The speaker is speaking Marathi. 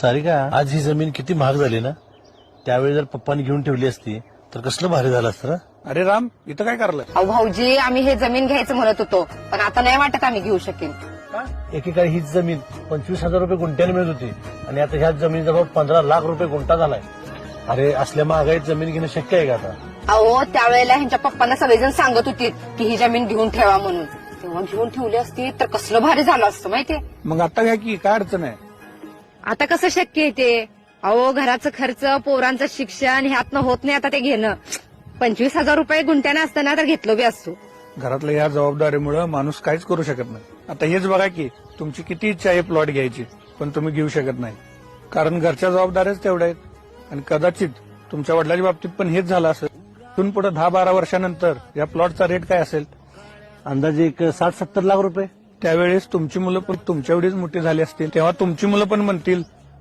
सारिका, आज ही जमीन किती महाग झाली ना. त्यावेळी जर पप्पांनी घेऊन ठेवली असती तर कसलं भारी झालं असतं ना. अरे राम, इथं काय करलं? अहो भाऊजी, आम्ही हे जमीन घ्यायचं म्हणत होतो, पण आता नाही वाटत आम्ही घेऊ शकेल. एकेकाळी हीच जमीन 25,000 रुपये गुंठ्याने मिळत होती आणि आता ह्याच जमीन जवळ 15 लाख रुपये गुंठा झालाय. अरे असल्या महागाईत जमीन घेणं शक्य आहे का आता? अहो त्यावेळेला ह्यांच्या पप्पांना सगळेजण सांगत होते की ही जमीन घेऊन ठेवा म्हणून. तेव्हा घेऊन ठेवली असती तर कसलं भारी झालं असतं माहितीये. मग आता काय की काय अडचण आहे? आता कसं शक्य आहे ते? अहो घराचं खर्च, पोरांचं शिक्षण ह्यातनं होत नाही आता ते घेणं. 25,000 रुपये गुंठ्याने असताना तर घेतलो बी असतो. घरातल्या या जबाबदारीमुळे माणूस काहीच करू शकत नाही. आता हेच बघा की तुमची किती इच्छा आहे प्लॉट घ्यायची, पण तुम्ही घेऊ शकत नाही कारण घरच्या जबाबदाऱ्याच तेवढ्या आहेत. आणि कदाचित तुमच्या वडिलांच्या बाबतीत पण हेच झालं असेल. इथून पुढे 10-12 वर्षानंतर या प्लॉटचा रेट काय असेल? अंदाजे एक 60-70 लाख रुपये. त्यावेळेस तुमची मुलं पण तुमच्या एवढीच मोठी झाली असतील, तेव्हा तुमची मुलं पण म्हणतील